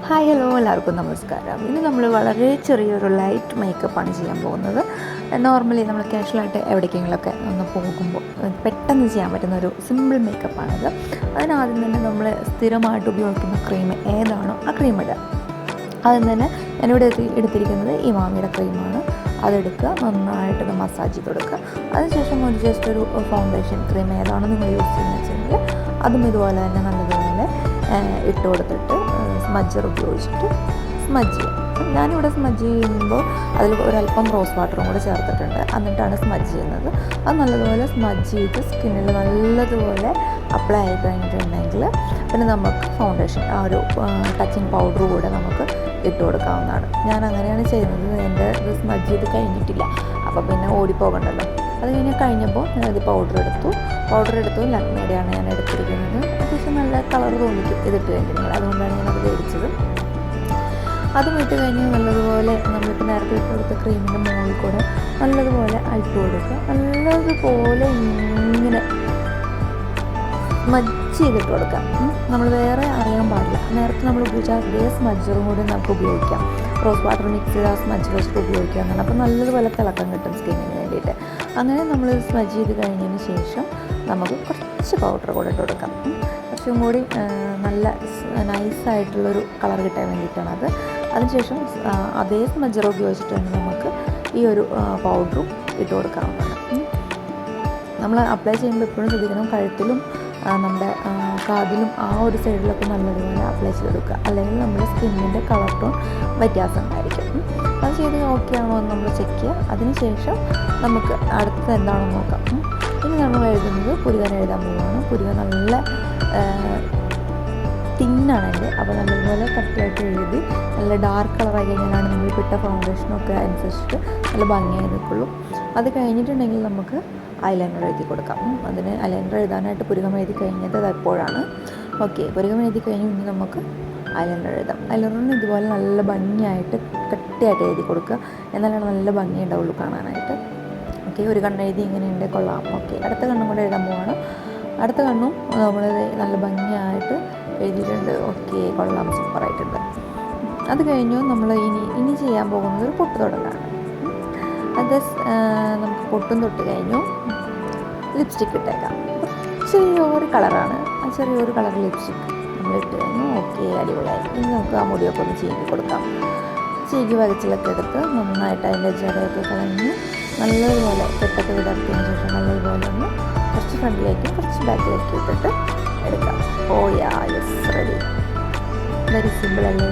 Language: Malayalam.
ഹായ് ഹലോ എല്ലാവർക്കും നമസ്കാരം. ഇന്ന് നമ്മൾ വളരെ ചെറിയൊരു ലൈറ്റ് മേക്കപ്പാണ് ചെയ്യാൻ പോകുന്നത്. നോർമലി നമ്മൾ കാഷ്വലായിട്ട് എവിടേക്കെങ്കിലുമൊക്കെ ഒന്ന് പോകുമ്പോൾ പെട്ടെന്ന് ചെയ്യാൻ പറ്റുന്ന ഒരു സിമ്പിൾ മേക്കപ്പാണിത്. അതിനാദ്യം തന്നെ നമ്മൾ സ്ഥിരമായിട്ട് ഉപയോഗിക്കുന്ന ക്രീം ഏതാണോ ആ ക്രീം ഇടുക. ആദ്യം തന്നെ ഞാനിവിടെ എടുത്തിരിക്കുന്നത് ഈ മാമിയുടെ ക്രീമാണ്. അതെടുക്കുക, നന്നായിട്ടൊന്ന് മസാജ് ചെയ്ത് കൊടുക്കുക. അതിനുശേഷം ജസ്റ്റ് ഒരു ഫൗണ്ടേഷൻ ക്രീം ഏതാണോ നിങ്ങൾ യൂസ് ചെയ്യുന്നത് വെച്ചെങ്കിൽ അതും ഇതുപോലെ തന്നെ നല്ലതുപോലെ ഇട്ട് കൊടുത്തിട്ട് സ്മജ്ജർ ഉപയോഗിച്ചിട്ട് സ്മജ് ചെയ്യാം. ഞാനിവിടെ സ്മജ് ചെയ്യുമ്പോൾ അതിൽ ഒരല്പം റോസ് വാട്ടറും കൂടെ ചേർത്തിട്ടുണ്ട്. എന്നിട്ടാണ് സ്മജ് ചെയ്യുന്നത്. അത് നല്ലതുപോലെ സ്മജ് ചെയ്ത് സ്കിന്നിൽ നല്ലതുപോലെ അപ്ലൈ ആയി കഴിഞ്ഞിട്ടുണ്ടെങ്കിൽ പിന്നെ നമുക്ക് ഫൗണ്ടേഷൻ ആ ഒരു ടച്ചിങ് പൗഡർ കൂടെ നമുക്ക് ഇട്ട് കൊടുക്കാവുന്നതാണ്. ഞാൻ അങ്ങനെയാണ് ചെയ്യുന്നത്. എൻ്റെ ഇത് സ്മജ് ചെയ്ത് കഴിഞ്ഞിട്ടില്ല, അപ്പോൾ പിന്നെ ഓടിപ്പോകണ്ടല്ലോ. അത് കഴിഞ്ഞപ്പോൾ ഞാനത് പൗഡർ എടുത്തു. ലക്മേയുടെയാണ് ഞാൻ എടുത്തിരിക്കുന്നത്. അത്യാവശ്യം നല്ല കളർ തോന്നിക്കും ഇതിട്ട് കഴിഞ്ഞിട്ടുണ്ടെങ്കിൽ, അതുകൊണ്ടാണ് ഞാനത് മേടിച്ചത്. അതും ഇട്ട് കഴിഞ്ഞ് നല്ലതുപോലെ നമ്മളിപ്പോൾ നേരത്തെ ഇട്ട് കൊടുത്ത ക്രീമിൻ്റെ മുകളിൽ കൂടെ നല്ലതുപോലെ ഇട്ട് കൊടുക്കുക. നല്ലതുപോലെ ഇങ്ങനെ സ്മജ് ചെയ്തിട്ട് കൊടുക്കാം. നമ്മൾ വേറെ അറിയാൻ പാടില്ല. നേരത്തെ നമ്മൾ ഉപയോഗിച്ച അതേ സ്മജ്ജറും കൂടി നമുക്ക് ഉപയോഗിക്കാം. റോസ് വാട്ടർ മിക്സ് ചെയ്ത് ആ സ്മജ്ജർ വെച്ചിട്ട് ഉപയോഗിക്കാമെന്നാണ്. അപ്പോൾ നല്ലതുപോലെ തിളക്കം കിട്ടും സ്കിന്നിന് വേണ്ടിയിട്ട്. അങ്ങനെ നമ്മൾ സ്മജ് ചെയ്ത് കഴിഞ്ഞതിന് ശേഷം നമുക്ക് കുറച്ച് പൗഡർ കൂടെ ഇട്ട് കൊടുക്കാം. കുറച്ചും കൂടി നല്ല നൈസായിട്ടുള്ളൊരു കളർ കിട്ടാൻ വേണ്ടിയിട്ടാണ് അത്. അതിനുശേഷം അതേ സ്മജ്ജർ ഉപയോഗിച്ചിട്ടാണ് നമുക്ക് ഈ ഒരു പൗഡറും ഇട്ട് കൊടുക്കാവുന്നതാണ്. നമ്മൾ അപ്ലൈ ചെയ്യുമ്പോൾ എപ്പോഴും ശ്രദ്ധിക്കണം, കഴുത്തിലും നമ്മുടെ കാതിലും ആ ഒരു സൈഡിലൊക്കെ നല്ലതുപോലെ അപ്ലൈ ചെയ്തെടുക്കുക. അല്ലെങ്കിൽ നമ്മുടെ സ്കിന്നിൻ്റെ കളർ ടോൺ വ്യത്യാസം ഉണ്ടായിരിക്കും. അത് ചെയ്ത് ഓക്കെ ആണോ എന്ന് നമ്മൾ ചെക്ക് ചെയ്യുക. അതിനുശേഷം നമുക്ക് അടുത്തത് എന്താണെന്ന് നോക്കാം. ഇനി നമ്മൾ എഴുതുന്നത് പുരികൻ എഴുതാൻ പോവുകയാണ്. പുരികൻ നല്ല തിന്നാണ് എൻ്റെ. അപ്പോൾ നല്ലതുപോലെ കട്ടിയായിട്ട് എഴുതി നല്ല ഡാർക്ക് കളറായി കഴിഞ്ഞാലാണ് നമ്മൾ ഇട്ട ഫൗണ്ടേഷനൊക്കെ അനുസരിച്ചിട്ട് നല്ല ഭംഗിയായി നിൽക്കുള്ളൂ. അത് കഴിഞ്ഞിട്ടുണ്ടെങ്കിൽ നമുക്ക് ഐലൈനർ എഴുതി കൊടുക്കാം. അതിന് ഐലൈനർ എഴുതാനായിട്ട് പുരികം എഴുതി കഴിഞ്ഞത് എപ്പോഴാണ്. ഓക്കെ, പുരികം എഴുതി കഴിഞ്ഞ് ഇനി നമുക്ക് ഐലൈനർ എഴുതാം. ഐലൈനറിന് ഇതുപോലെ നല്ല ഭംഗിയായിട്ട് കട്ടിയായിട്ട് എഴുതി കൊടുക്കുക. എന്നാലാണ് നല്ല ഭംഗി ഉണ്ടാവുള്ളൂ കാണാനായിട്ട്. ഓക്കെ, ഒരു കണ്ണെഴുതി ഇങ്ങനെയുണ്ട്, കൊള്ളാം. ഓക്കെ, അടുത്ത കണ്ണും കൂടെ എഴുതാൻ പോവാണ്. അടുത്ത കണ്ണും നമ്മൾ നല്ല ഭംഗിയായിട്ട് എഴുതിയിട്ടുണ്ട്. ഓക്കെ, കൊള്ളാം, സൂപ്പറായിട്ടുണ്ട്. അത് കഴിഞ്ഞു നമ്മൾ ഇനി ചെയ്യാൻ പോകുന്നത് ഒരു പൊട്ട് തൊടലാണ്. അത് നമുക്ക് പൊട്ടും തൊട്ട് കഴിഞ്ഞു. ലിപ്സ്റ്റിക്ക് ഇട്ടേക്കാം. ചെറിയൊരു കളറാണ്, ആ ചെറിയൊരു കളർ ലിപ്സ്റ്റിക്ക് നമ്മൾ ഇട്ട് കഴിഞ്ഞു. ഓക്കെ, അടിപൊളിയായി. ഇനി നമുക്ക് ആ മുടിയൊക്കെ ഒന്ന് ചീകി കൊടുക്കാം. ചീകി വകച്ചിലൊക്കെ എടുത്ത് നന്നായിട്ട് അതിൻ്റെ ജടയൊക്കെ കളഞ്ഞ് നല്ലതുപോലെ കെട്ടൊക്കെ വിടർത്തിയതിന് ശേഷം നല്ലതുപോലെ ഒന്ന് കുറച്ച് ഫ്രണ്ടിലേക്കും കുറച്ച് ബാക്കിലേക്കും ഇട്ടിട്ട് എടുക്കാം. ഓ യാ, യെസ്, റെഡി. വെരി സിമ്പിൾ അല്ലേ?